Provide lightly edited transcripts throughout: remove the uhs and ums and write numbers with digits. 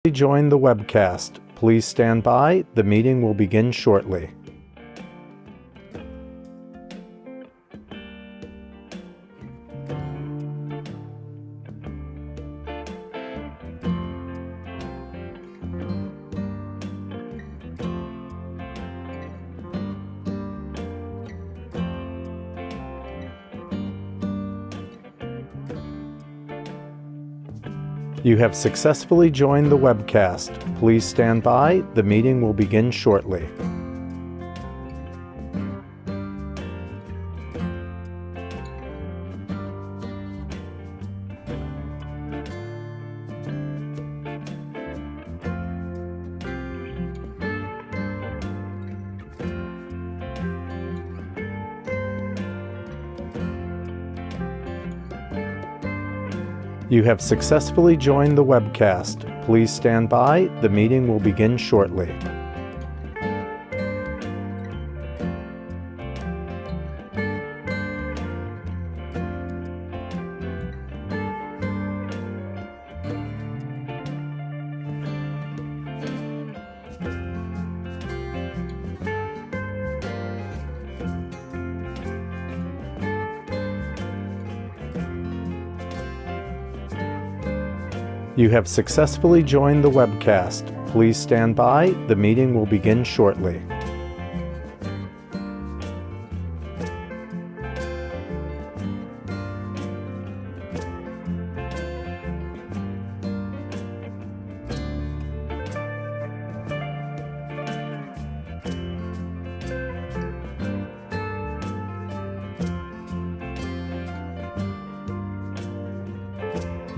Join the webcast. Please stand by. The meeting will begin shortly. You have successfully joined the webcast. Please stand by. The meeting will begin shortly. You have successfully joined the webcast. Please stand by. The meeting will begin shortly. You have successfully joined the webcast. Please stand by. The meeting will begin shortly.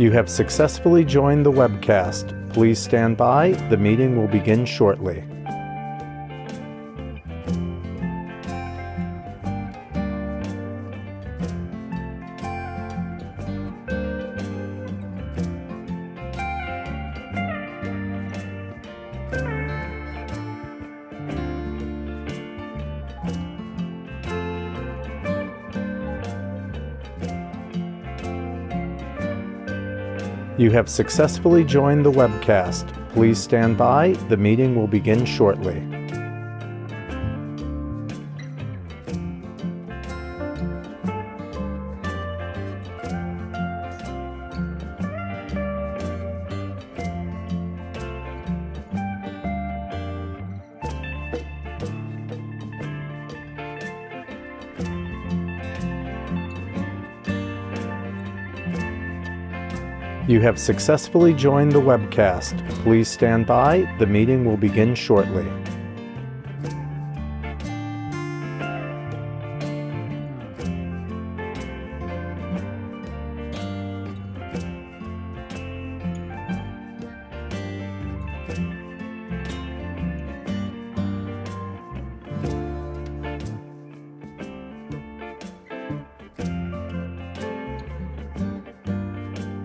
You have successfully joined the webcast. Please stand by. The meeting will begin shortly. You have successfully joined the webcast. Please stand by. The meeting will begin shortly. You have successfully joined the webcast. Please stand by. The meeting will begin shortly.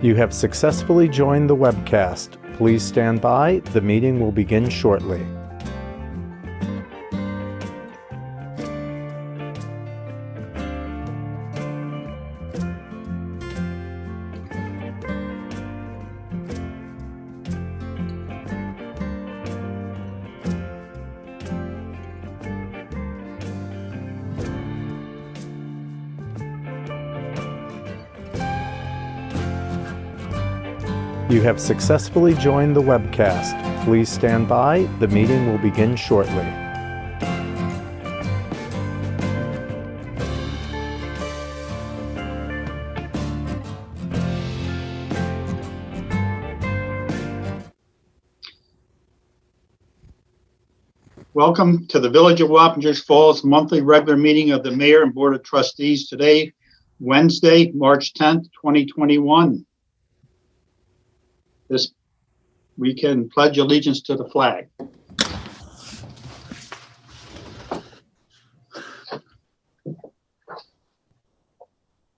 You have successfully joined the webcast. Please stand by. The meeting will begin shortly. You have successfully joined the webcast. Please stand by. The meeting will begin shortly. Welcome to the Village of Wappingers Falls monthly regular meeting of the Mayor and Board of Trustees today, Wednesday, March 10th, 2021. We can pledge allegiance to the flag.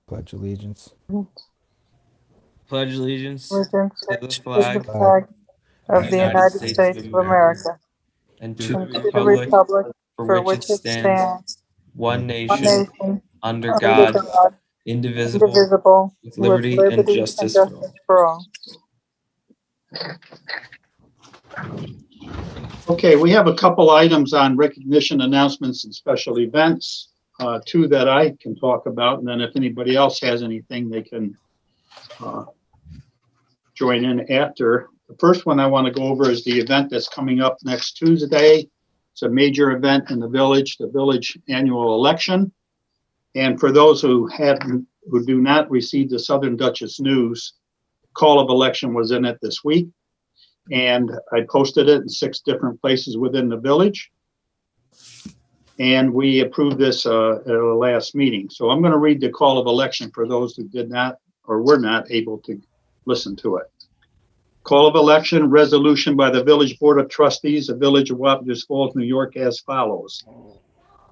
Pledge allegiance. Pledge allegiance to Allegiance the to the flag flag of the United States of America and and to to the the republic for which it stands, one one nation, nation, under under God, God, indivisible, indivisible, with liberty and justice for all. for all. Okay, we have a couple items on recognition announcements and special events. Two that I can talk about, and then if anybody else has anything, they can join in after. The first one I want to go over is the event that's coming up next Tuesday. It's a major event in the village annual election. And for those who do not receive the Southern Dutchess News, call of election was in it this week. And I posted it in 6 different places within the village. And we approved this at our last meeting. So I'm going to read the call of election for those who did not or were not able to listen to it. Call of election resolution by the Village Board of Trustees of Village of Wappingers Falls, New York as follows.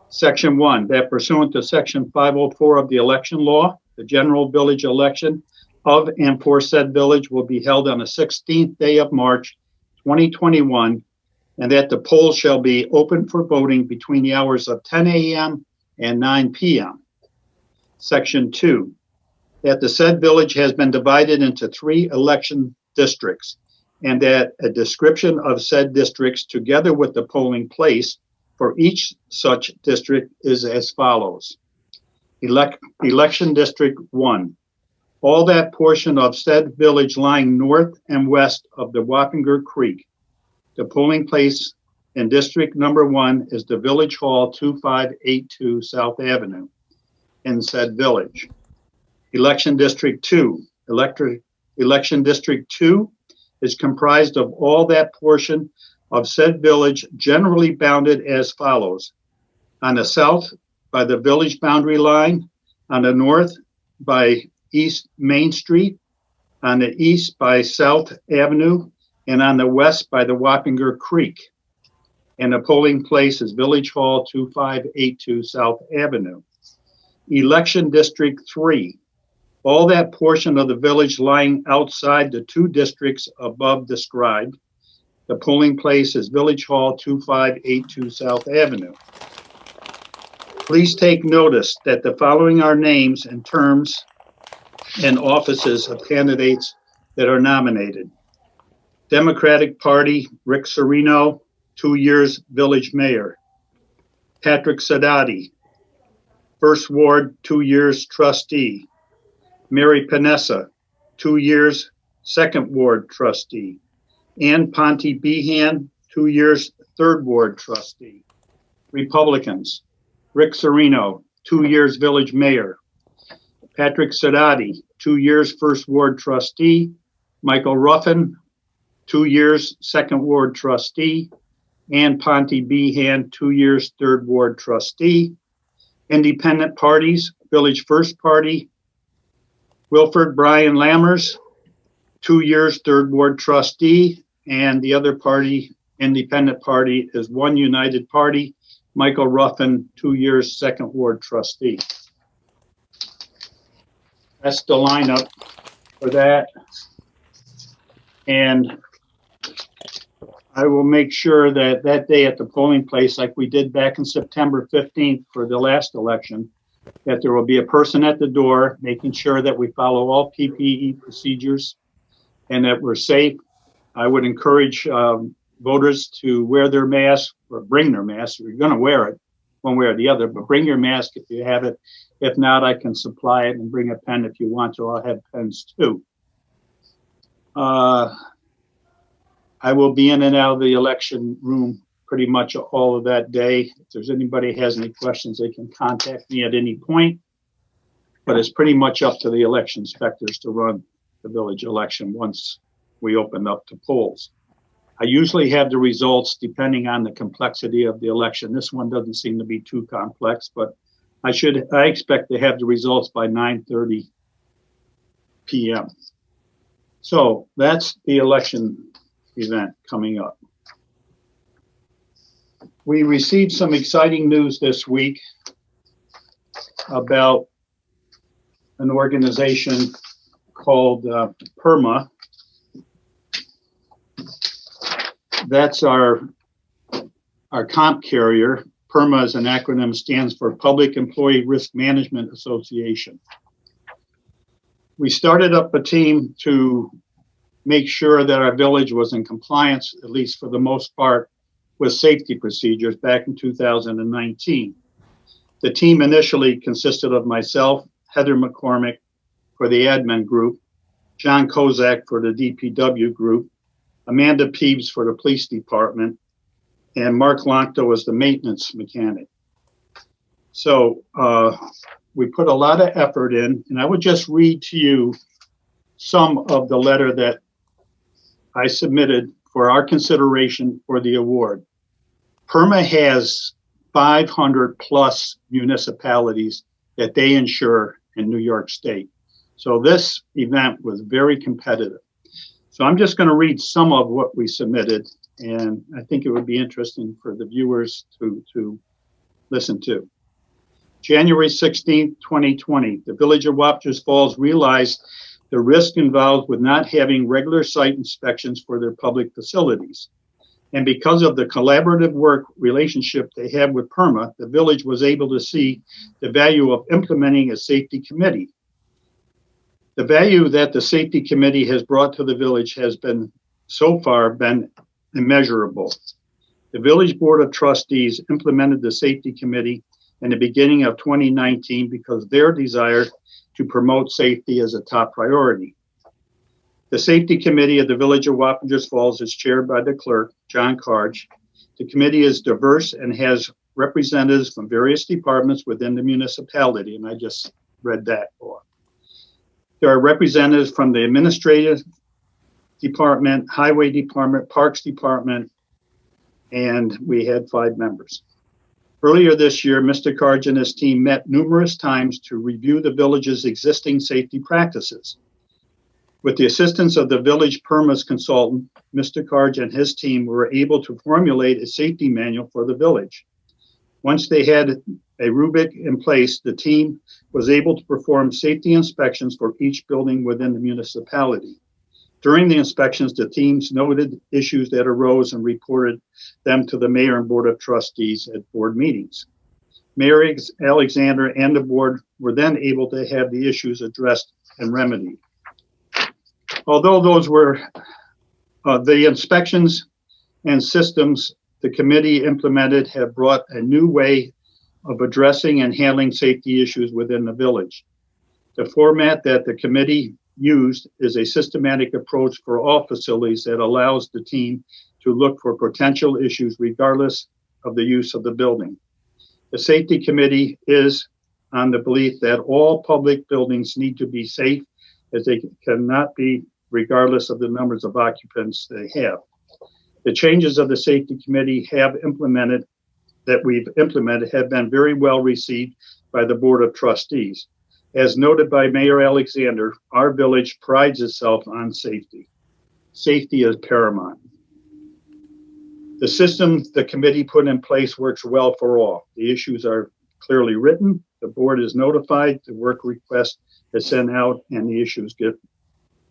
Section 1, that pursuant to Section 504 of the election law, the general village election of and for said village will be held on the 16th day of March, 2021, and that the polls shall be open for voting between the hours of 10 a.m. and 9 p.m. Section 2, that the said village has been divided into 3 election districts, and that a description of said districts together with the polling place for each such district is as follows. Election District 1. All that portion of said village lying north and west of the Wappinger Creek. The polling place in District Number 1 is the Village Hall, 2582 South Avenue in said village. Election District 2. Election District 2 is comprised of all that portion of said village generally bounded as follows. On the south by the village boundary line, on the north by East Main Street, on the east by South Avenue, and on the west by the Wappinger Creek. And the polling place is Village Hall, 2582 South Avenue. Election District 3. All that portion of the village lying outside the 2 districts above described. The polling place is Village Hall, 2582 South Avenue. Please take notice that the following are names and terms and offices of candidates that are nominated. Democratic Party, Rick Serino, 2 years Village Mayor. Patrick Sadati, First Ward, 2 years Trustee. Mary Panessa, 2 years, Second Ward Trustee. Ann Ponte Behan, 2 years, Third Ward Trustee. Republicans, Rick Serino, 2 years Village Mayor. Patrick Sadati, 2 years, First Ward Trustee. Michael Ruffin, 2 years, Second Ward Trustee. Ann Ponte Behan, 2 years, Third Ward Trustee. Independent parties, Village First Party, Wilford Brian Lammers, 2 years, Third Ward Trustee, and the other party, Independent Party, is One United Party, Michael Ruffin, 2 years, Second Ward Trustee. That's the lineup for that. And I will make sure that that day at the polling place, like we did back in September 15th for the last election, that there will be a person at the door making sure that we follow all PPE procedures and that we're safe. I would encourage voters to wear their mask or bring their mask. You're going to wear it one way or the other, but bring your mask if you have it. If not, I can supply it and bring a pen if you want to. I'll have pens too. I will be in and out of the election room pretty much all of that day. If there's anybody has any questions, they can contact me at any point. But it's pretty much up to the election inspectors to run the village election once we open up the polls. I usually have the results depending on the complexity of the election. This one doesn't seem to be too complex, but I expect to have the results by 9:30 p.m. So that's the election event coming up. We received some exciting news this week about an organization called PERMA. That's our comp carrier. PERMA is an acronym, stands for Public Employee Risk Management Association. We started up a team to make sure that our village was in compliance, at least for the most part, with safety procedures back in 2019. The team initially consisted of myself, Heather McCormick for the admin group, John Kozak for the DPW group, Amanda Peeves for the police department, and Mark Loncto as the maintenance mechanic. So we put a lot of effort in, and I would just read to you some of the letter that I submitted for our consideration for the award. PERMA has 500 plus municipalities that they insure in New York State. So this event was very competitive. So I'm just going to read some of what we submitted, and I think it would be interesting for the viewers to listen to. January 16th, 2020, the Village of Wappingers Falls realized the risk involved with not having regular site inspections for their public facilities. And because of the collaborative work relationship they have with PERMA, the village was able to see the value of implementing a safety committee. The value that the safety committee has brought to the village has been so far been immeasurable. The village board of trustees implemented the safety committee in the beginning of 2019 because their desire to promote safety is a top priority. The safety committee of the Village of Wappingers Falls is chaired by the clerk, John Karch. The committee is diverse and has representatives from various departments within the municipality, and I just read that for. There are representatives from the administrative department, highway department, parks department, and we had 5 members. Earlier this year, Mr. Karch and his team met numerous times to review the village's existing safety practices. With the assistance of the village PERMA's consultant, Mr. Karch and his team were able to formulate a safety manual for the village. Once they had a rubric in place, the team was able to perform safety inspections for each building within the municipality. During the inspections, the teams noted issues that arose and reported them to the mayor and board of trustees at board meetings. Mayor Alexander and the board were then able to have the issues addressed and remedied. Although those were the inspections and systems the committee implemented have brought a new way of addressing and handling safety issues within the village. The format that the committee used is a systematic approach for all facilities that allows the team to look for potential issues regardless of the use of the building. The safety committee is on the belief that all public buildings need to be safe, as they cannot be regardless of the numbers of occupants they have. The changes of the safety committee have we've implemented have been very well received by the board of trustees. As noted by Mayor Alexander, our village prides itself on safety. Safety is paramount. The system the committee put in place works well for all. The issues are clearly written, the board is notified, the work request is sent out, and the issues get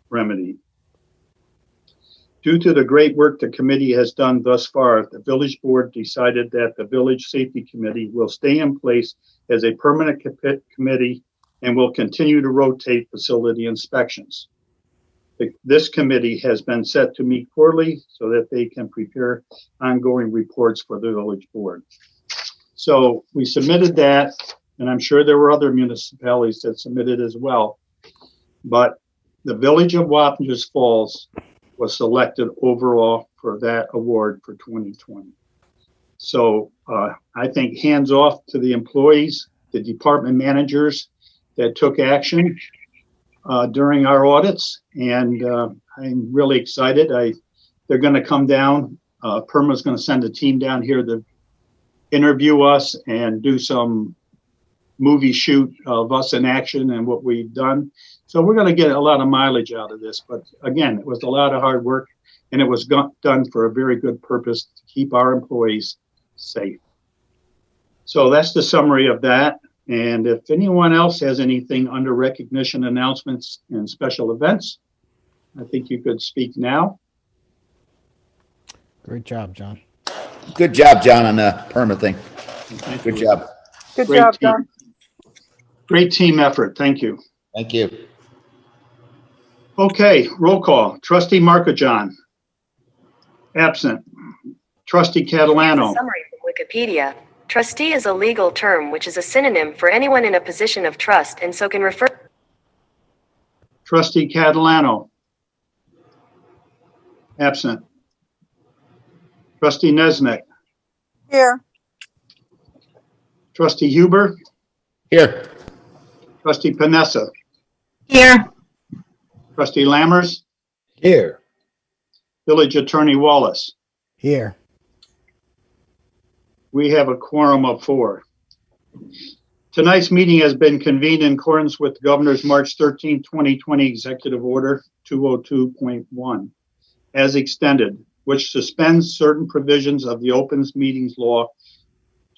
remedied. Due to the great work the committee has done thus far, the village board decided that the village safety committee will stay in place as a permanent committee and will continue to rotate facility inspections. This committee has been set to meet quarterly so that they can prepare ongoing reports for the village board. So we submitted that, and I'm sure there were other municipalities that submitted as well, but the Village of Wappingers Falls was selected overall for that award for 2020. So I think hands off to the employees, the department managers that took action during our audits, and I'm really excited. They're going to come down. PERMA's going to send a team down here to interview us and do some movie shoot of us in action and what we've done. So we're going to get a lot of mileage out of this. But again, it was a lot of hard work, and it was done for a very good purpose to keep our employees safe. So that's the summary of that. And if anyone else has anything under recognition, announcements, and special events, I think you could speak now. Great job, John. Good job, John, on the PERMA thing. Good job. Good Great job, team. John. Great team effort. Thank you. Thank you. Okay, roll call. Trustee Markajohn. Absent. Trustee Here's a Catalano. summary from Wikipedia. Trustee is a legal term which is a synonym for anyone in a position of trust and so can refer. Trustee Catalano. Absent. Trustee Nesnick. Here. Trustee Huber. Here. Trustee Panessa. Here. Trustee Lammers. Here. Village Attorney Wallace. Here. We have a quorum of 4. Tonight's meeting has been convened in accordance with Governor's March 13, 2020 Executive Order 202.1 as extended, which suspends certain provisions of the Open Meetings Law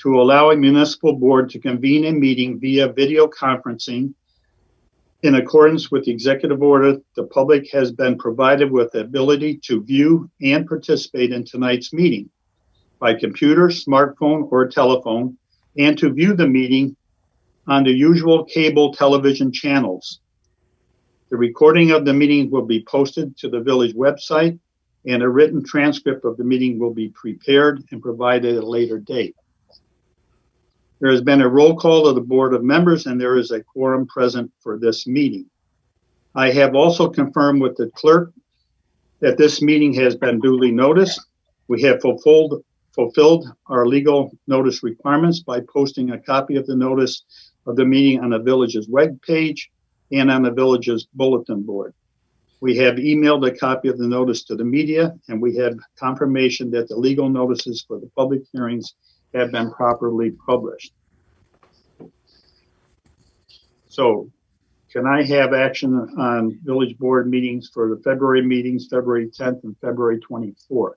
to allow a municipal board to convene a meeting via video conferencing. In accordance with the executive order, the public has been provided with the ability to view and participate in tonight's meeting by computer, smartphone, or telephone, and to view the meeting on the usual cable television channels. The recording of the meeting will be posted to the village website, and a written transcript of the meeting will be prepared and provided at a later date. There has been a roll call of the board of members, and there is a quorum present for this meeting. I have also confirmed with the clerk that this meeting has been duly noticed. We have fulfilled our legal notice requirements by posting a copy of the notice of the meeting on the village's web page and on the village's bulletin board. We have emailed a copy of the notice to the media, and we have confirmation that the legal notices for the public hearings have been properly published. So, can I have action on village board meetings for the February meetings, February 10th and February 24th?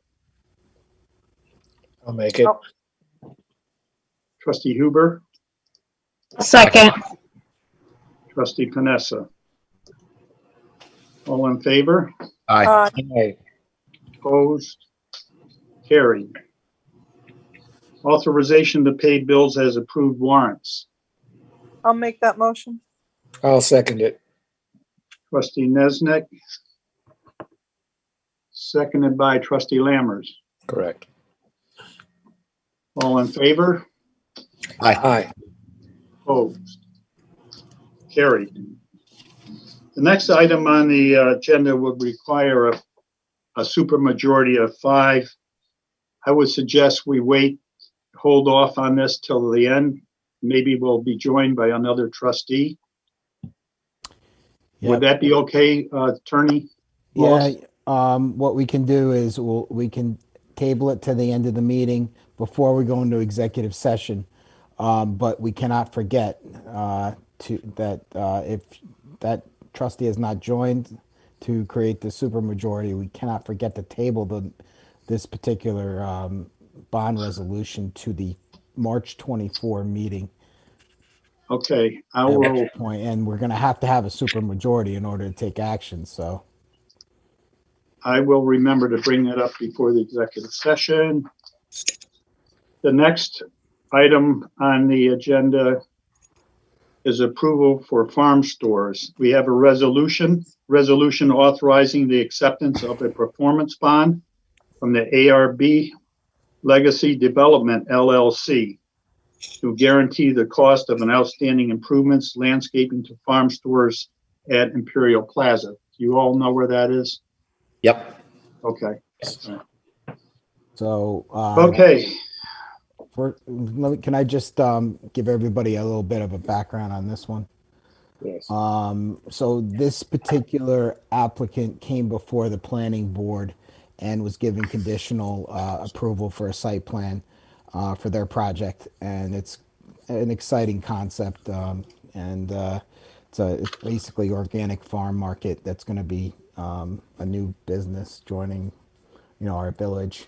I'll make it. Trustee Huber, Second. Trustee Panessa. All in favor? Aye. Aye. Opposed? Carried. Authorization to pay bills as approved warrants. I'll make that motion. I'll second it. Trustee Nesnick. Seconded by Trustee Lammers. Correct. All in favor? Aye. Aye. Opposed? Carried. The next item on the agenda would require a supermajority of 5. I would suggest we hold off on this till the end. Maybe we'll be joined by another trustee. Would that be okay, Attorney Wallace? Yeah, what we can do is we can table it to the end of the meeting before we go into executive session. But we cannot forget if that trustee has not joined to create the supermajority, we cannot forget to table this particular bond resolution to the March 24 meeting. Okay, I At will. which point, and we're going to have a supermajority in order to take action. So I will remember to bring that up before the executive session. The next item on the agenda is approval for farm stores. We have a resolution authorizing the acceptance of a performance bond from the ARB Legacy Development LLC to guarantee the cost of an outstanding improvements landscaping to farm stores at Imperial Plaza. Do you all know where that is? Yep. Okay. so Okay. Can I just give everybody a little bit of a background on this one? Yes. So this particular applicant came before the planning board and was given conditional approval for a site plan for their project, and it's an exciting concept. It's basically organic farm market that's going to be a new business joining, our village.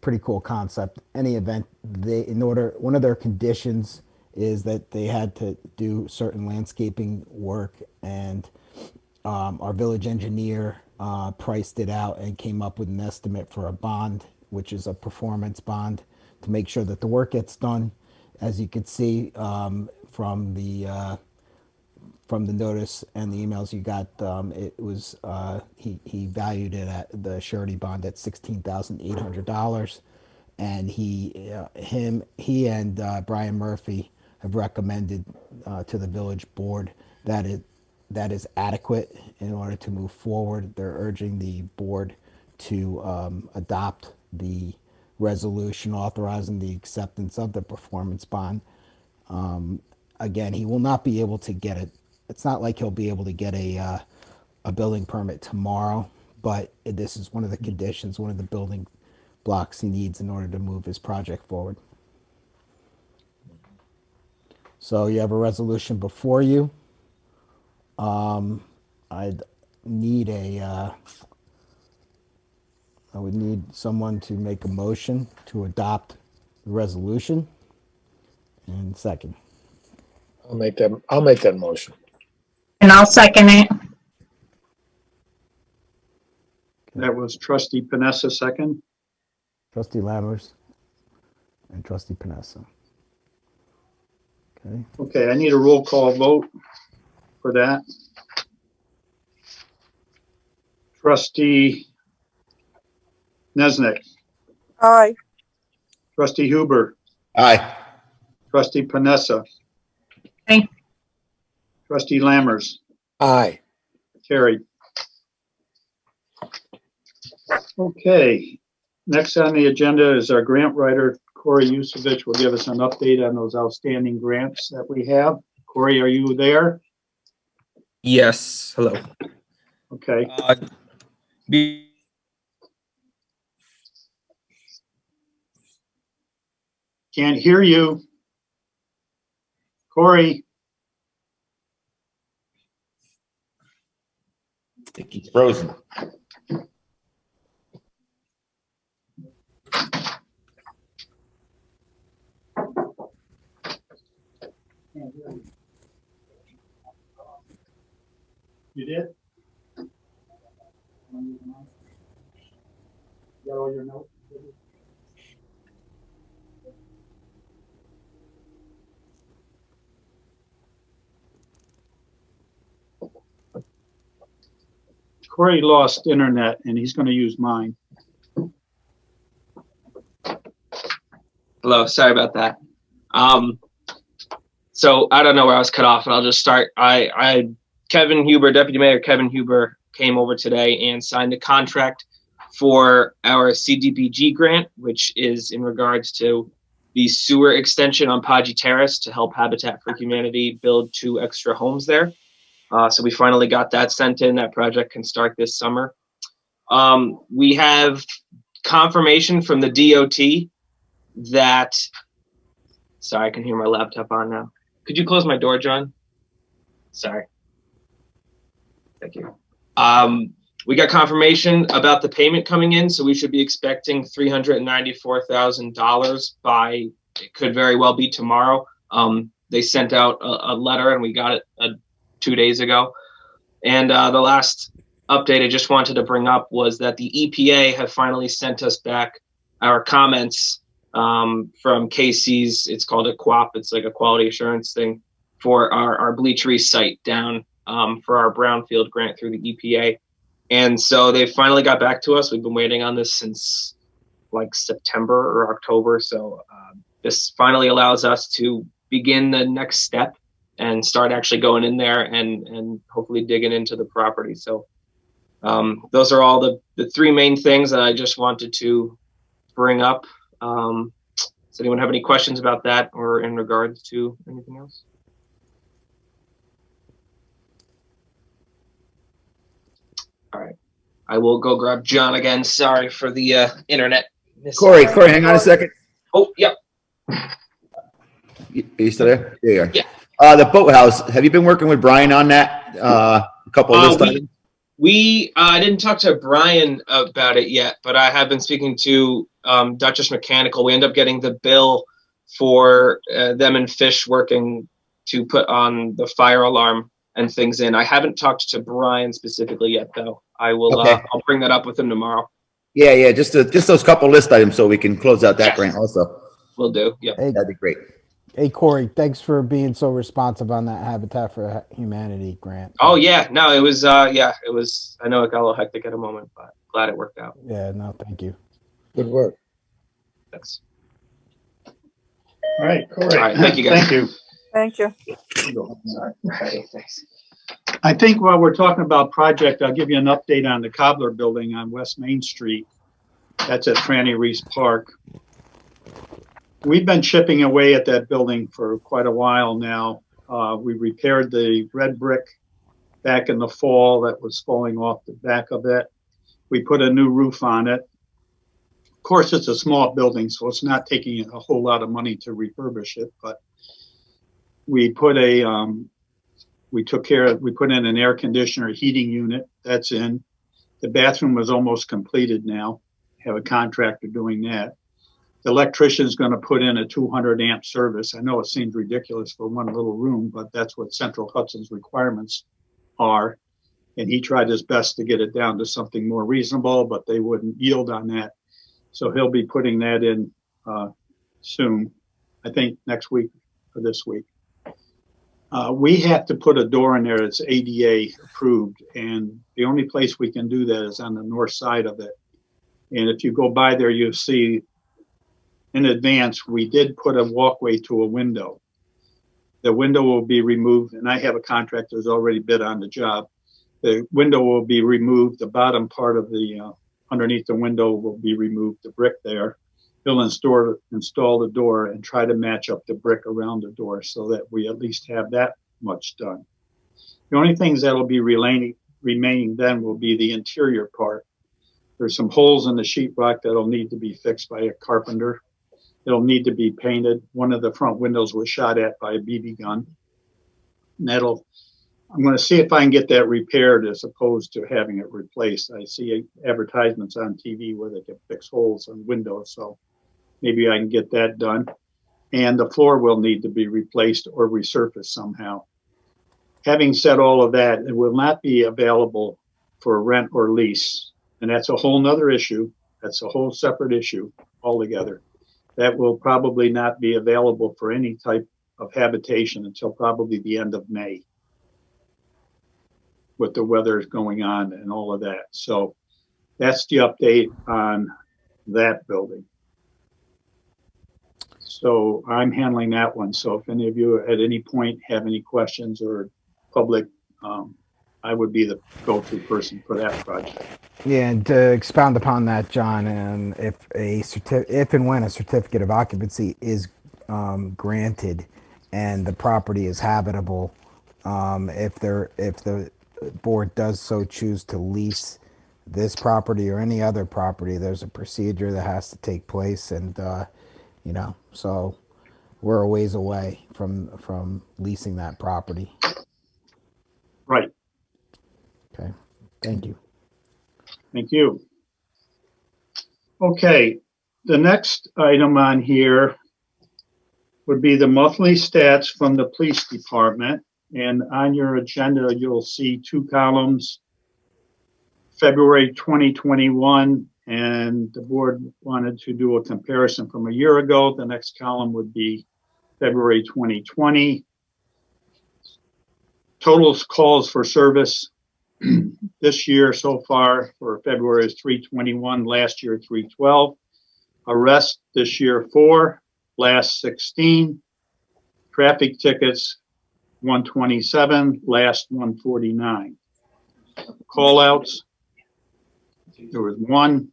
Pretty cool concept. Any event, one of their conditions is that they had to do certain landscaping work, and our village engineer priced it out and came up with an estimate for a bond, which is a performance bond, to make sure that the work gets done. As you could see from the from the notice and the emails you got, it was he valued it at the surety bond at $16,800, and he and Brian Murphy have recommended to the village board that that is adequate in order to move forward. They're urging the board to adopt the resolution authorizing the acceptance of the performance bond. Again, he will not be able to get it. It's not like he'll be able to get a building permit tomorrow, but this is one of the conditions, one of the building blocks he needs in order to move his project forward. So you have a resolution before you. I'd need I would need someone to make a motion to adopt the resolution. And second. I'll make that motion. And I'll second it. That was trustee Panessa second. Trustee Lammers and trustee Panessa. Okay. Okay, I need a roll call vote for that. Trustee Nesnick, Aye. trustee Huber, Aye. trustee Panessa. Aye. Trustee Lammers, Aye. carried. Okay, next on the agenda is our grant writer, Corey Yusevich, will give us an update on those outstanding grants that we have. Corey, are you there? Yes. Hello. Okay, Be- can't hear you. Corey, I think he's frozen. you did? Got all your notes? Corey lost internet and he's going to use mine. Hello, sorry about that. So I don't know where I was cut off, and I'll just start. Kevin Huber, Deputy Mayor Kevin Huber, came over today and signed a contract for our CDBG grant, which is in regards to the sewer extension on Podgy Terrace to help Habitat for Humanity build 2 extra homes there. So we finally got that sent in. That project can start this summer. We have confirmation from the DOT that, sorry, I can hear my laptop on now. Could you close my door, John? Sorry. Thank you. We got confirmation about the payment coming in, so we should be expecting $394,000 by, it could very well be tomorrow. They sent out a letter and we got it 2 days ago. And the last update I just wanted to bring up was that the EPA have finally sent us back our comments from Casey's. It's called a QAP. It's like a quality assurance thing for our Bleachery site down for our brownfield grant through the EPA. And so they finally got back to us. We've been waiting on this since like September or October. So this finally allows us to begin the next step and start actually going in there and hopefully digging into the property. So those are all the 3 main things that I just wanted to bring up. Does anyone have any questions about that or in regards to anything else? All right, I will go grab John again. Sorry for the internet. Corey, hang on a second. Oh, yep. Are you still there? There you are. Yeah. The boathouse, have you been working with Brian on that? A couple of this time? I didn't talk to Brian about it yet, but I have been speaking to Duchess Mechanical. We end up getting the bill for them and Fish working to put on the fire alarm and things in. I haven't talked to Brian specifically yet, though. I will. Okay. I'll bring that up with him tomorrow. Yeah, just those couple list items so we can close out that grant also. Will do. Yep. Hey, That'd be great. Hey, Corey, thanks for being so responsive on that Habitat for Humanity grant. Oh yeah, no, it was it was. I know it got a little hectic at a moment, but glad it worked out. Yeah, no, thank you. Good work. Thanks. All right, Corey. All right, thank you, guys. Thank you. Thank you. Sorry. Okay, thanks. I think while we're talking about project, I'll give you an update on the Cobbler Building on West Main Street. That's at Franny Reese Park. We've been chipping away at that building for quite a while now. We repaired the red brick back in the fall that was falling off the back of it. We put a new roof on it. Of course, it's a small building, so it's not taking a whole lot of money to refurbish it, but we put we put in an air conditioner heating unit. That's in. The bathroom was almost completed now. Have a contractor doing that. The electrician's going to put in a 200 amp service. I know it seems ridiculous for one little room, but that's what Central Hudson's requirements are. And he tried his best to get it down to something more reasonable, but they wouldn't yield on that. So he'll be putting that in soon, I think next week or this week. We have to put a door in there that's ADA approved, and the only place we can do that is on the north side of it. And if you go by there, you'll see in advance, we did put a walkway to a window. The window will be removed, and I have a contractor who's already bid on the job. The window will be removed. The bottom part of the, underneath the window will be removed, the brick there. He'll install the door and try to match up the brick around the door so that we at least have that much done. The only things that'll be remaining then will be the interior part. There's some holes in the sheetrock that'll need to be fixed by a carpenter. It'll need to be painted. One of the front windows was shot at by a BB gun. And I'm going to see if I can get that repaired as opposed to having it replaced. I see advertisements on TV where they can fix holes on windows, so maybe I can get that done. And the floor will need to be replaced or resurfaced somehow. Having said all of that, it will not be available for rent or lease. And that's a whole nother issue. That's a whole separate issue altogether. That will probably not be available for any type of habitation until probably the end of May, with the weather going on and all of that. So that's the update on that building. So I'm handling that one. So if any of you at any point have any questions or public, I would be the go-to person for that project. Yeah, and to expound upon that, John, and if and when a certificate of occupancy is granted and the property is habitable, if the board does so choose to lease this property or any other property, there's a procedure that has to take place, and so we're a ways away from leasing that property. Right. Okay. Thank you. Thank you. Okay, the next item on here would be the monthly stats from the police department. And on your agenda, you'll see two columns, February 2021, and the board wanted to do a comparison from a year ago. The next column would be February 2020. Total calls for service this year so far for February is 321, last year 312. Arrests this year 4, last 16. Traffic tickets 127, last 149. Call outs, there was 1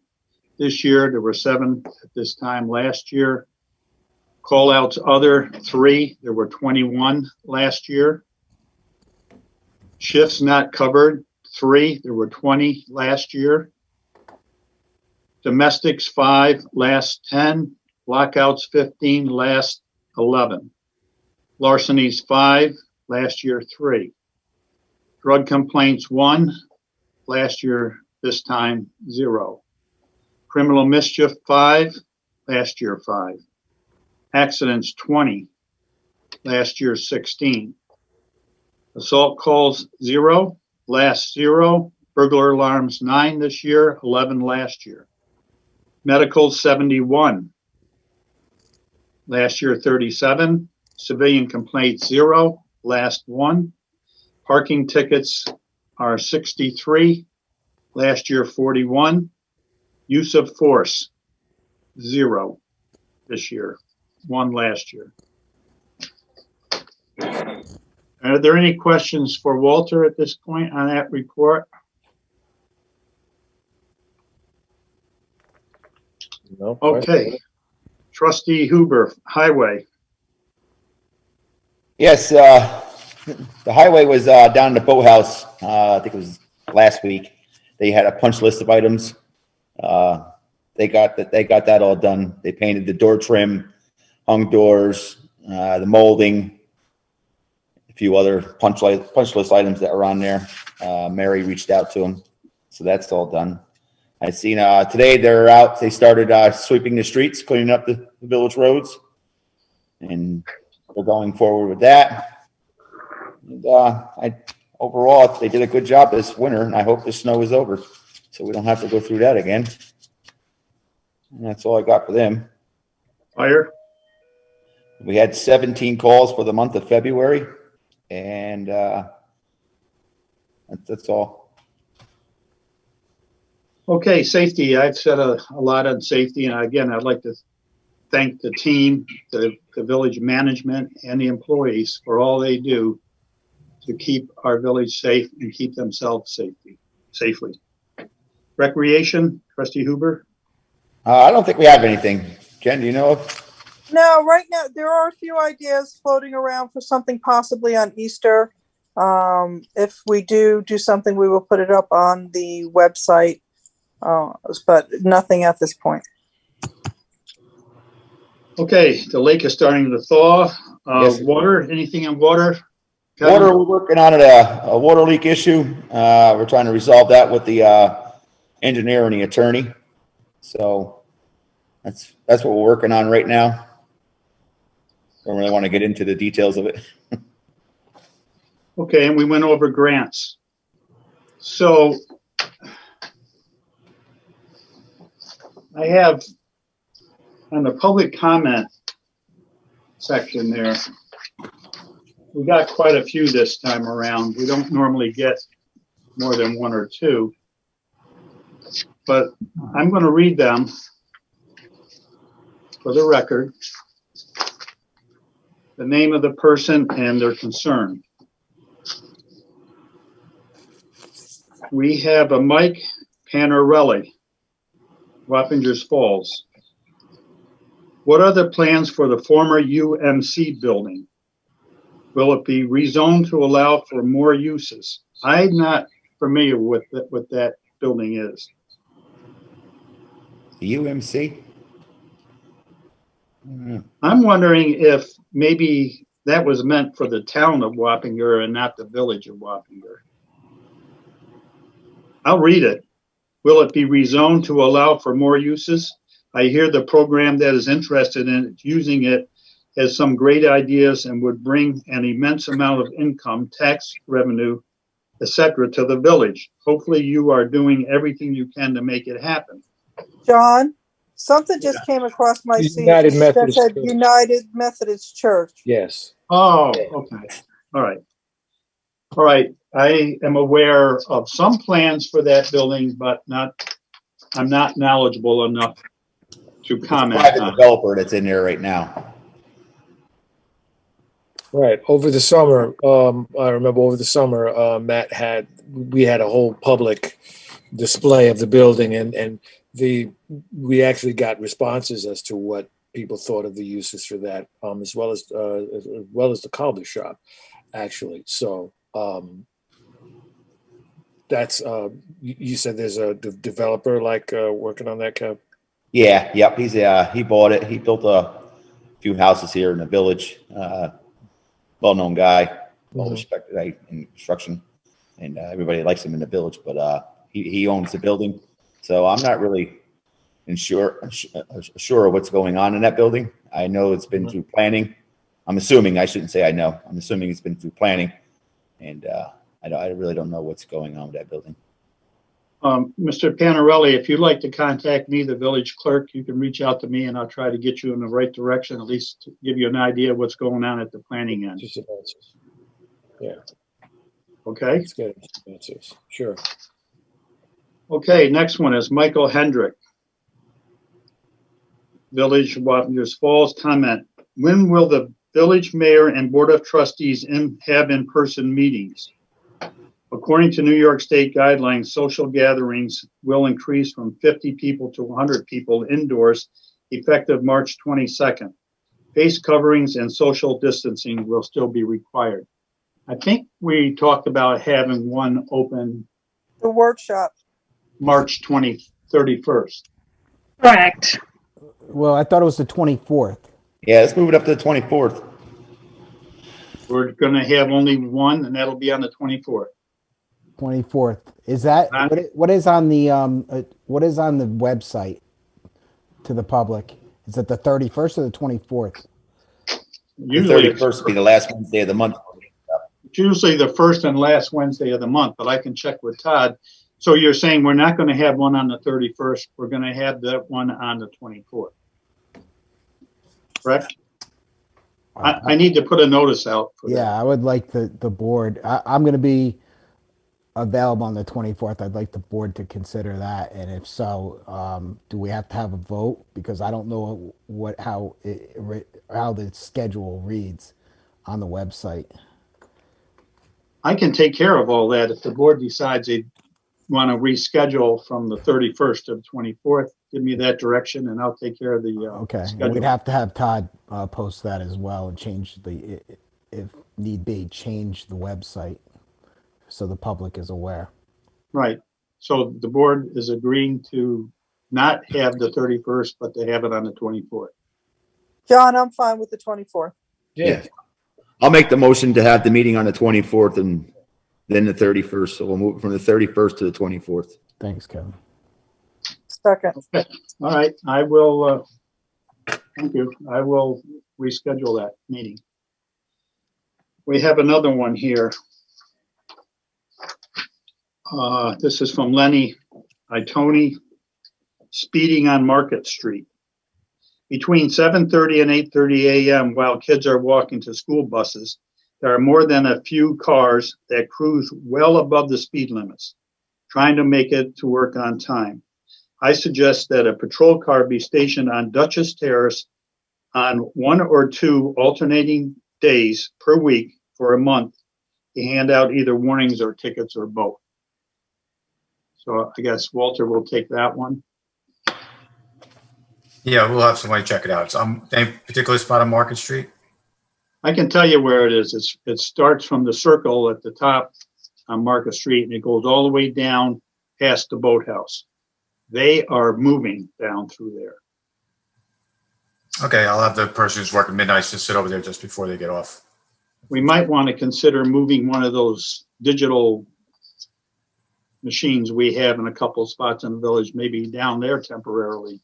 this year, there were 7 at this time last year. Call outs other 3, there were 21 last year. Shifts not covered 3, there were 20 last year. Domestics 5, last 10. Lockouts 15, last 11. Larcenies 5, last year 3. Drug complaints 1, last year this time 0. Criminal mischief 5, last year 5. Accidents 20, last year 16. Assault calls 0, last 0. Burglar alarms 9 this year, 11 last year. Medical 71, last year 37. Civilian complaints, 0. Last 1. Parking tickets are 63. Last year, 41. Use of force, 0 this year, 1 last year. Are there any questions for Walter at this point on that report? No. Okay. Trustee Huber, Highway. Yes, the highway was down in the boathouse. I think it was last week. They had a punch list of items. They got that all done. They painted the door trim, hung doors, the molding, a few other punch list items that were on there. Mary reached out to them, so that's all done. I seen today they're out. They started sweeping the streets, cleaning up the village roads, and they're going forward with that. And overall, they did a good job this winter, and I hope the snow is over, so we don't have to go through that again. And that's all I got for them. Fire. We had 17 calls for the month of February, and that's all. Okay, safety. I've said a lot on safety, and again, I'd like to thank the team, the village management, and the employees for all they do to keep our village safe and keep themselves safely. Recreation, Trustee Huber. I don't think we have anything. Jen, do you know of? No, right now, there are a few ideas floating around for something possibly on Easter. If we do something, we will put it up on the website, but nothing at this point. Okay, the lake is starting to thaw. Yes. Water, anything on water? Kevin? Water, we're working on a water leak issue. We're trying to resolve that with the engineer and the attorney. So that's what we're working on right now. Don't really want to get into the details of it. Okay, and we went over grants. So I have on the public comment section there, we got quite a few this time around. We don't normally get more than 1 or 2, but I'm going to read them for the record. The name of the person and their concern. We have a Mike Panarelli, Wappingers Falls. What are the plans for the former UMC building? Will it be rezoned to allow for more uses? I'm not familiar with what that building is. The UMC? I'm wondering if maybe that was meant for the town of Wappinger and not the village of Wappinger. I'll read it. Will it be rezoned to allow for more uses? I hear the program that is interested in using it has some great ideas and would bring an immense amount of income, tax revenue, etc. to the village. Hopefully you are doing everything you can to make it happen. John, something just came across my feed United that Methodist said Church. United Methodist Church. Yes. Oh, okay. All right. All right. I am aware of some plans for that building, but I'm not knowledgeable enough to comment Private on it. developer that's in there right now. Right. Over the summer, I remember over the summer, we had a whole public display of the building, and we actually got responses as to what people thought of the uses for that, as well as the Calder shop, actually. So that's you said there's a developer working on that, Kev? Yeah, yep. He bought it. He built a few houses here in the village. Well-known guy, well-respected in construction, and everybody likes him in the village. But he owns the building, so I'm not really sure of what's going on in that building. I know it's been through planning. I'm assuming, I shouldn't say I know. I'm assuming it's been through planning, and I really don't know what's going on with that building. Mr. Panarelli, if you'd like to contact me, the village clerk, you can reach out to me and I'll try to get you in the right direction, at least to give you an idea of what's going on at the planning end. Just some answers. Yeah, Okay? let's get some answers. Sure. Okay, next one is Michael Hendrick. Village of Wappingers Falls comment. When will the village mayor and board of trustees have in-person meetings? According to New York State guidelines, social gatherings will increase from 50 people to 100 people indoors effective March 22nd. Face coverings and social distancing will still be required. I think we talked about having one open The workshop. March 31st. Correct. Well, I thought it was the 24th. Yeah, let's move it up to the 24th. We're going to have only one, and that'll be on the 24th. 24th. Is that what is on the website to the public? Is it the 31st or the 24th? The Usually 31st will be the last Wednesday of the month. it's usually the first and last Wednesday of the month, but I can check with Todd. So you're saying we're not going to have one on the 31st. We're going to have that one on the 24th. Correct? I need to put a notice out for that. Yeah, I would like the board. I'm going to be available on the 24th. I'd like the board to consider that. And if so, do we have to have a vote? Because I don't know how the schedule reads on the website. I can take care of all that if the board decides they want to reschedule from the 31st to the 24th. Give me that direction and I'll take care of the Okay, schedule. we'd have to have Todd post that as well and change if need be, change the website so the public is aware. Right. So the board is agreeing to not have the 31st, but to have it on the 24th. John, I'm fine with the 24th. Yeah. I'll make the motion to have the meeting on the 24th and then the 31st. So we'll move from the 31st to the 24th. Thanks, Kevin. Second. All right. I will, thank you. I will reschedule that meeting. We have another one here. This is from Lenny Itoni, speeding on Market Street. Between 7:30 and 8:30 a.m. while kids are walking to school buses, there are more than a few cars that cruise well above the speed limits, trying to make it to work on time. I suggest that a patrol car be stationed on Dutchess Terrace on 1 or 2 alternating days per week for a month to hand out either warnings or tickets or both. So I guess Walter will take that one. Yeah, we'll have somebody check it out. It's any particular spot on Market Street? I can tell you where it is. It starts from the circle at the top on Market Street and it goes all the way down past the boathouse. They are moving down through there. Okay, I'll have the person who's working midnights just sit over there just before they get off. We might want to consider moving one of those digital machines we have in a couple of spots in the village, maybe down there temporarily.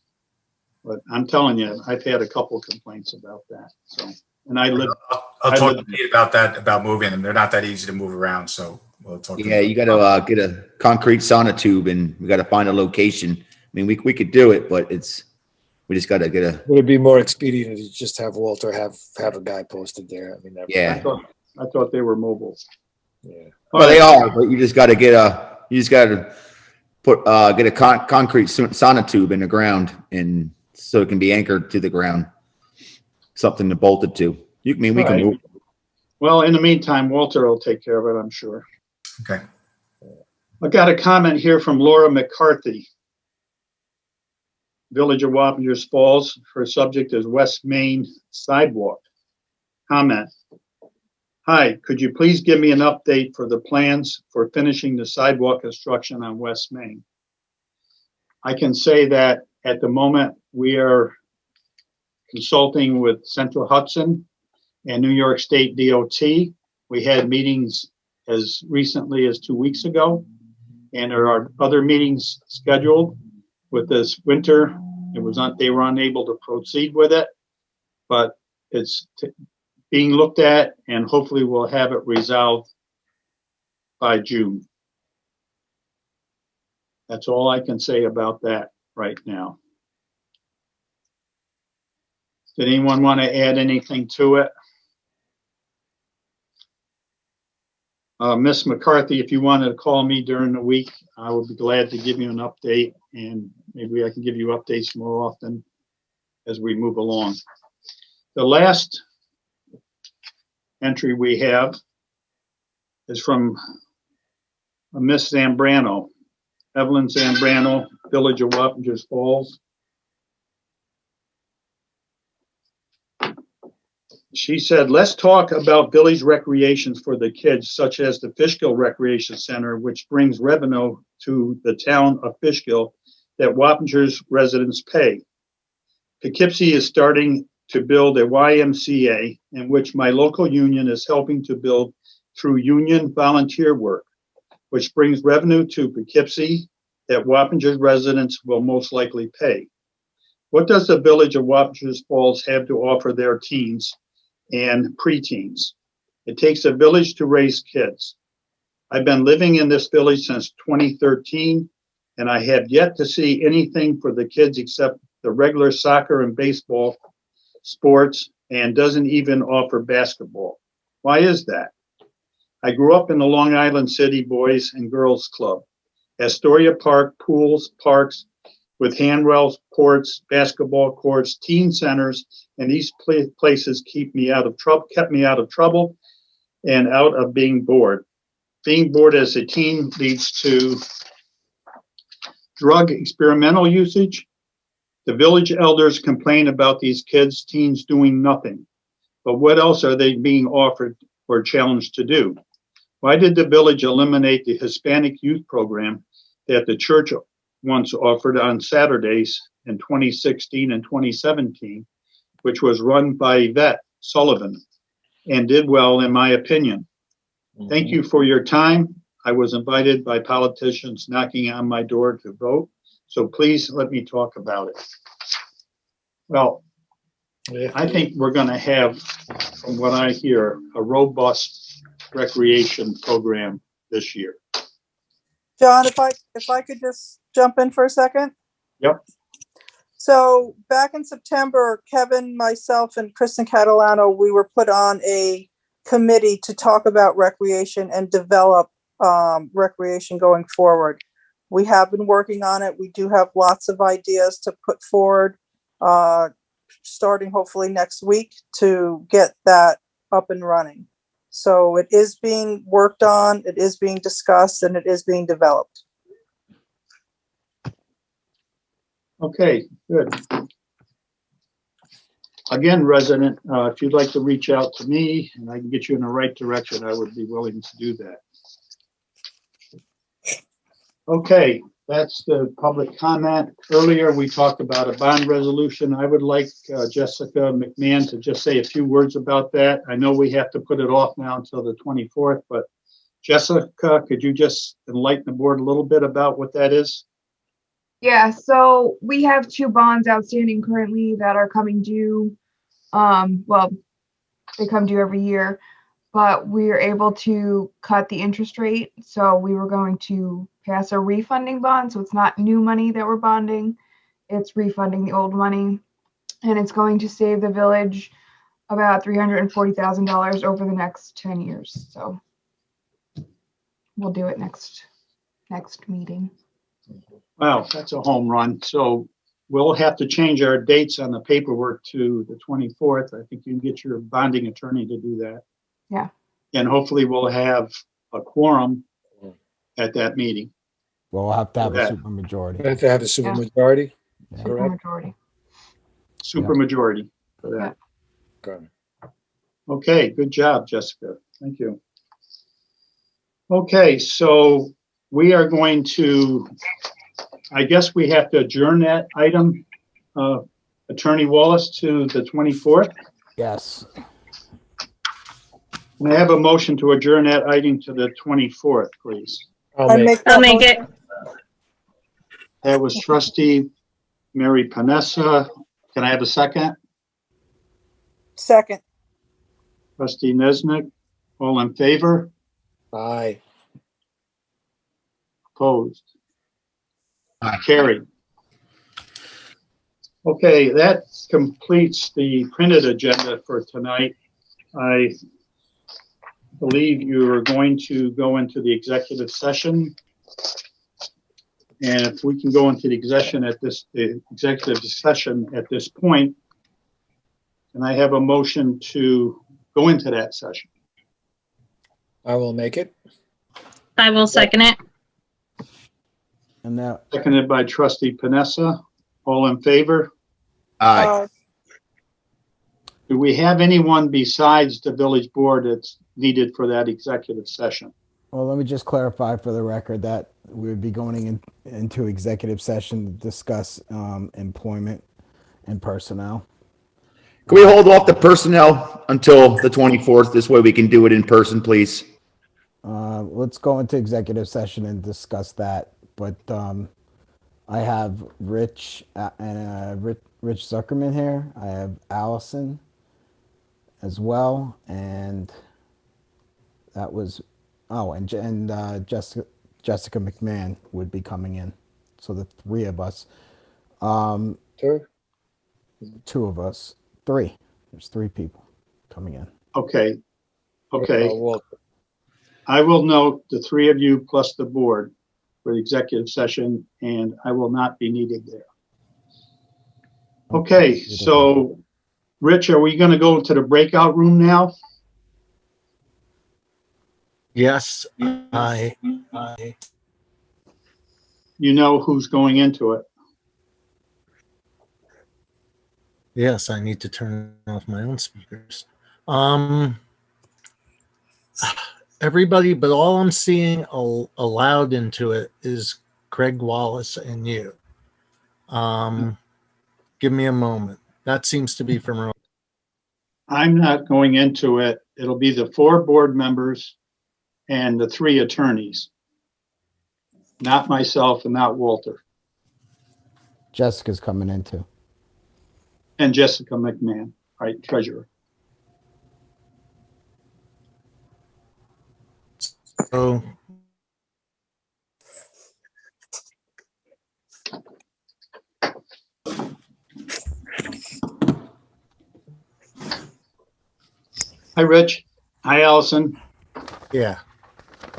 But I'm telling you, I've had a couple complaints about that. So, and I live. I'll talk to Pete about that, about moving them. They're not that easy to move around, so we'll talk. Yeah, you got to get a concrete sonotube and we got to find a location. I mean, we could do it, but we just got to get a. Would it be more expedient to just have Walter have a guy posted there? I mean, Yeah. I thought they were mobile. Yeah. Well, they are, but you just got to get a concrete sonotube in the ground and so it can be anchored to the ground, something to bolt it to. We can move. Well, in the meantime, Walter will take care of it, I'm sure. Okay. I got a comment here from Laura McCarthy. Village of Wappingers Falls. Her subject is West Main sidewalk. Comment. Hi, could you please give me an update for the plans for finishing the sidewalk construction on West Main? I can say that at the moment we are consulting with Central Hudson and New York State DOT. We had meetings as recently as 2 weeks ago, and there are other meetings scheduled. With this winter, they were unable to proceed with it, but it's being looked at, and hopefully we'll have it resolved by June. That's all I can say about that right now. Did anyone want to add anything to it? Miss McCarthy, if you wanted to call me during the week, I would be glad to give you an update, and maybe I can give you updates more often as we move along. The last entry we have is from Miss Zambrano, Evelyn Zambrano, Village of Wappingers Falls. She said, let's talk about village recreations for the kids, such as the Fishkill Recreation Center, which brings revenue to the town of Fishkill that Wappingers residents pay. Poughkeepsie is starting to build a YMCA, in which my local union is helping to build through union volunteer work, which brings revenue to Poughkeepsie that Wappingers residents will most likely pay. What does the village of Wappingers Falls have to offer their teens and preteens? It takes a village to raise kids. I've been living in this village since 2013, and I have yet to see anything for the kids except the regular soccer and baseball sports, and doesn't even offer basketball. Why is that? I grew up in the Long Island City Boys and Girls Club. Astoria Park, pools, parks with handrails, courts, basketball courts, teen centers, and these places kept me out of trouble and out of being bored. Being bored as a teen leads to drug experimental usage. The village elders complain about these kids, teens doing nothing. But what else are they being offered or challenged to do? Why did the village eliminate the Hispanic youth program that the church once offered on Saturdays in 2016 and 2017, which was run by Yvette Sullivan and did well, in my opinion? Thank you for your time. I was invited by politicians knocking on my door to vote, so please let me talk about it. Well, I think we're going to have, from what I hear, a robust recreation program this year. John, if I could just jump in for a second. Yep. So back in September, Kevin, myself, and Kristen Catalano, we were put on a committee to talk about recreation and develop recreation going forward. We have been working on it. We do have lots of ideas to put forward, starting hopefully next week to get that up and running. So it is being worked on, it is being discussed, and it is being developed. Okay, good. Again, resident, if you'd like to reach out to me and I can get you in the right direction, I would be willing to do that. Okay, that's the public comment. Earlier, we talked about a bond resolution. I would like Jessica McMahon to just say a few words about that. I know we have to put it off now until the 24th, but Jessica, could you just enlighten the board a little bit about what that is? Yeah, so we have 2 bonds outstanding currently that are coming due. Well, they come due every year, but we are able to cut the interest rate. So we were going to pass a refunding bond. So it's not new money that we're bonding, it's refunding the old money. And it's going to save the village about $340,000 over the next 10 years. So we'll do it next meeting. Wow, that's a home run. So we'll have to change our dates on the paperwork to the 24th. I think you can get your bonding attorney to do that. Yeah. And hopefully we'll have a quorum at that meeting. We'll have to have a Okay. supermajority. We have to have a supermajority. Yeah. Supermajority. Supermajority for that. Okay. Okay, good job, Jessica. Thank you. Okay, so we are going to, I guess we have to adjourn that item, Attorney Wallace, to the 24th. Yes. May I have a motion to adjourn that item to the 24th, please? I'll make I'll make it. That was Trustee Mary Panessa. Can I have a second? Second. Trustee Nesnick, all in favor? Aye. Opposed? Aye. Carried. Okay, that completes the printed agenda for tonight. I believe you are going to go into the executive session. And if we can go into the executive session at this point, and I have a motion to go into that session. I will make it. I will second it. And now, Seconded by trustee Panessa. All in favor? Aye. Do we have anyone besides the village board that's needed for that executive session? well, let me just clarify for the record that we would be going into executive session to discuss employment and personnel. Can we hold off the personnel until the 24th? This way we can do it in person, please. Let's go into executive session and discuss that. But I have Rich Zuckerman here. I have Allison as well, and that was Jessica McMahon would be coming in. So the three of us. Two? Two of us. Three. There's three people coming in. Okay. Okay. Walter. I will note the three of you plus the board for the executive session, and I will not be needed there. Okay, so Rich, are we going to go to the breakout room now? Yes, You know who's going into it. yes, I need to turn off my own speakers. Everybody, but all I'm seeing allowed into it is Craig Wallace and you. Give me a moment. That seems to be from. I'm not going into it. It'll be the 4 board members and the 3 attorneys. Not myself and not Walter. Jessica's coming in too. And Jessica McMahon, right, treasurer. So Hi, Rich. Hi, Allison. yeah,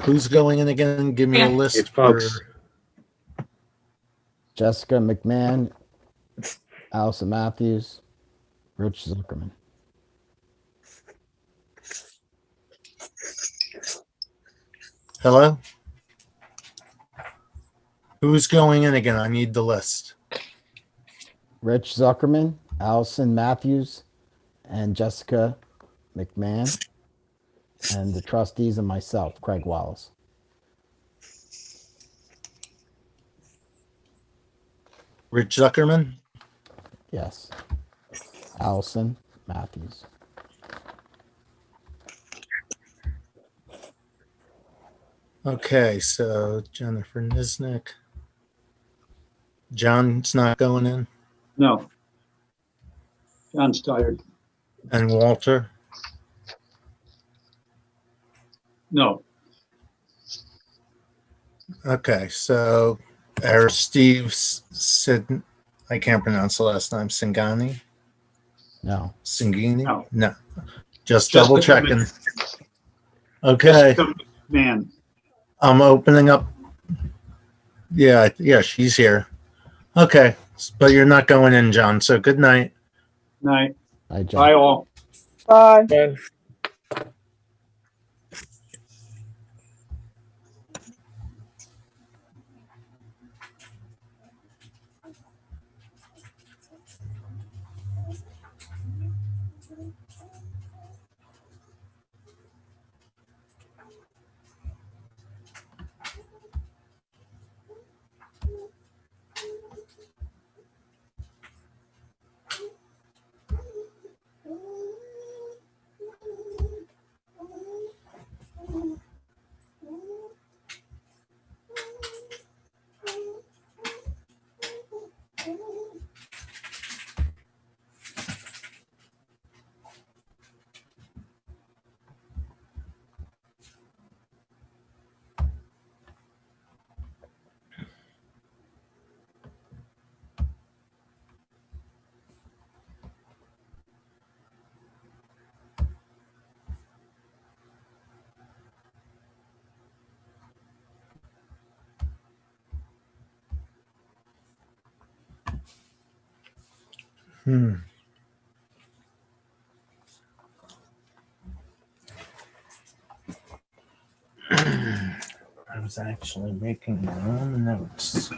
who's going in again? Give me a list. It's folks. Jessica McMahon, Allison Matthews, Rich Zuckerman. Hello? Who's going in again? I need the list. Rich Zuckerman, Allison Matthews, and Jessica McMahon, and the trustees and myself, Craig Wallace. Rich Zuckerman? Yes. Allison Matthews. Okay, so Jennifer Nisnik. John's not going in? No. John's tired. And Walter? No. Okay, so Steve Sid, I can't pronounce the last name, Singani? No. Singini? No. Just Jessica double checking. Mc- Okay, Jessica McMahon. I'm opening up. Yeah, she's here. Okay, but you're not going in, John, so good night. Night. Hi, John. Bye, all. Bye. Ben? Hmm. I was actually making my own notes.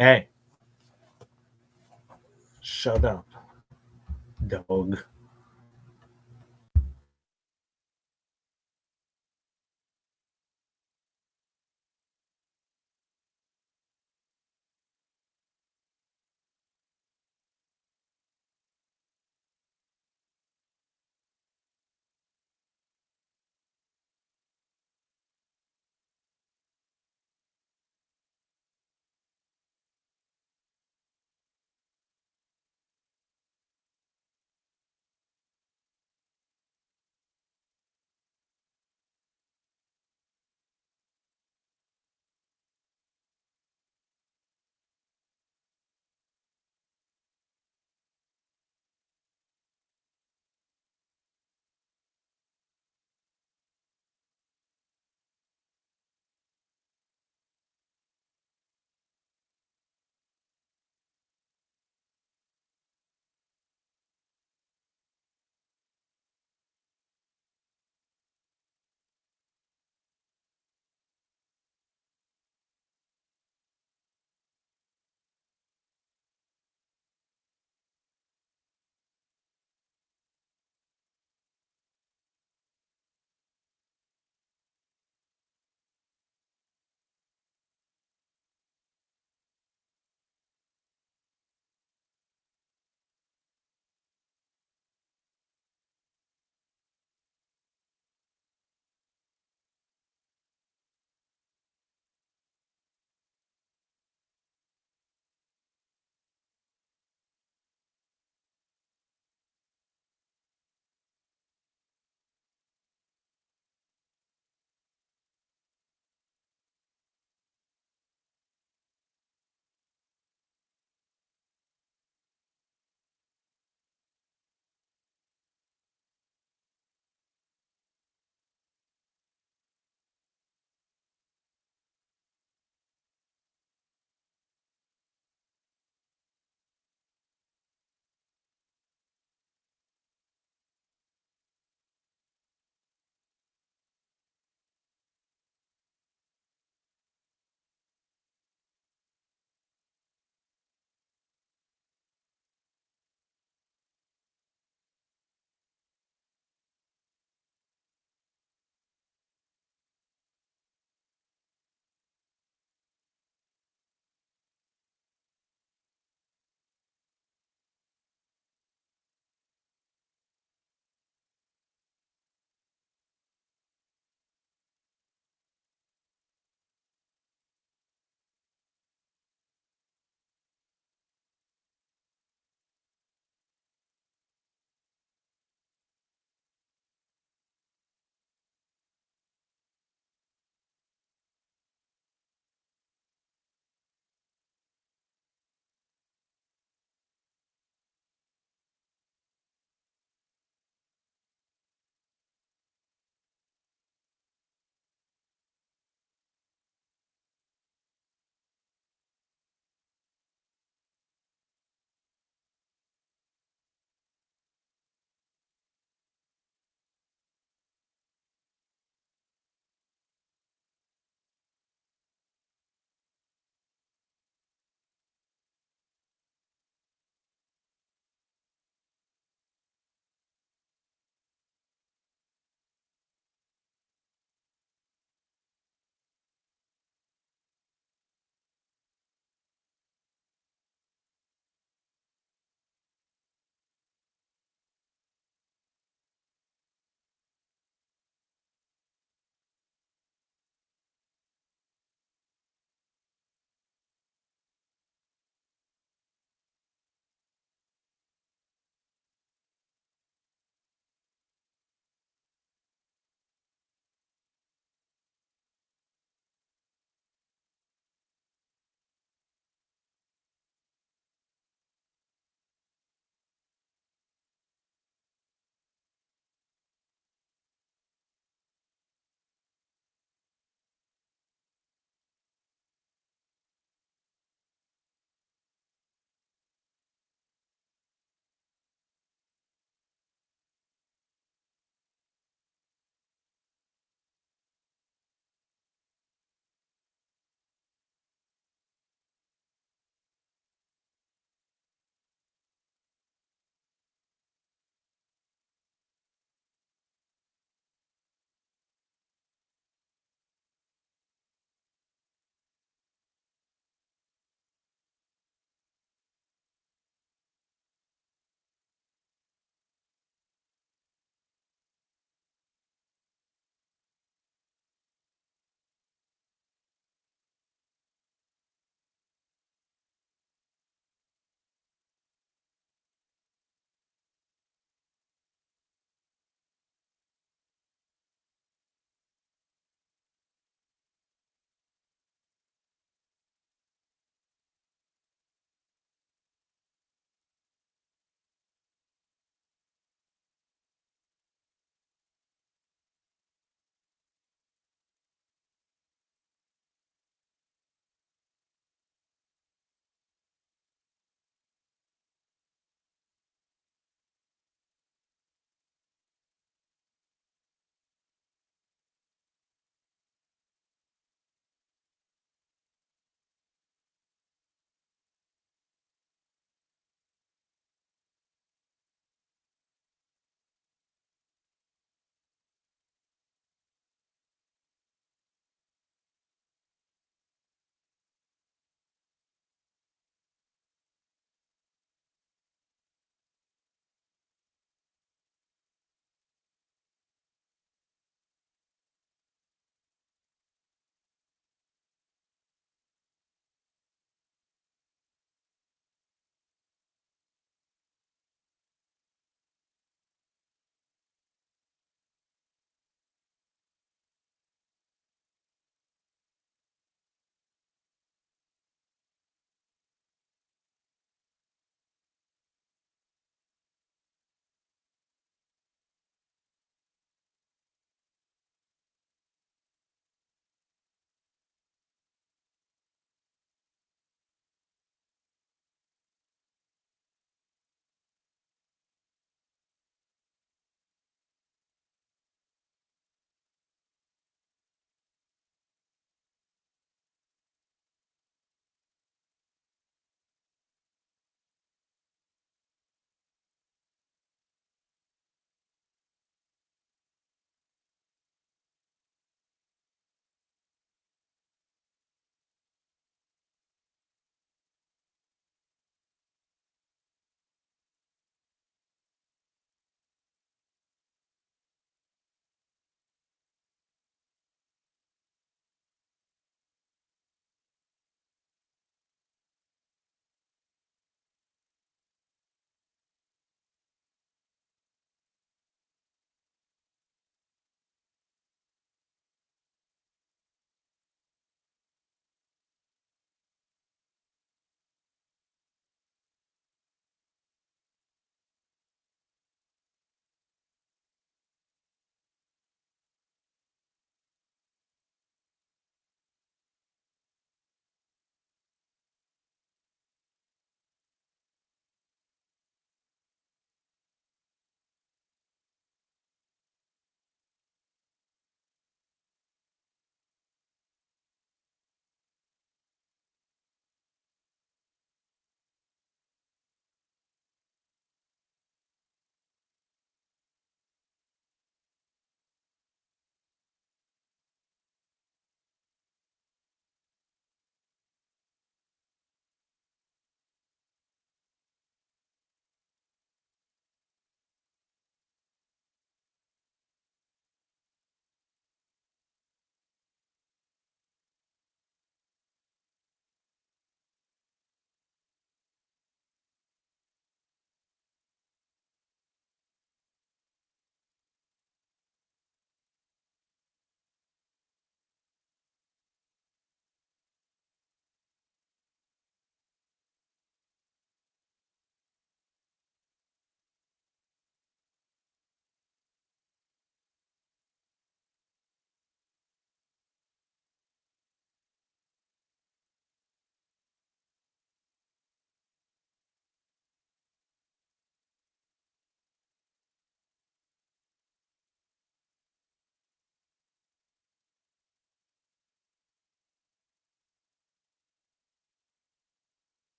Hey, shut up, dog.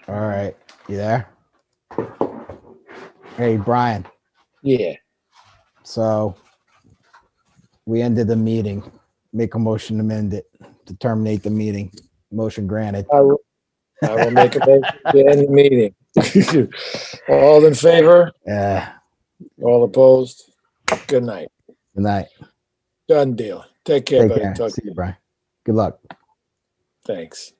All right. You there? Hey, Brian. Yeah. So we ended the meeting. Make a motion to end it, to terminate the meeting. Motion granted. I will make a motion to end the meeting. All in favor? Yeah. All opposed? Good night. Good night. Done deal. Take care, Take buddy. care. Talk See to you, you. Brian. Good luck. Thanks.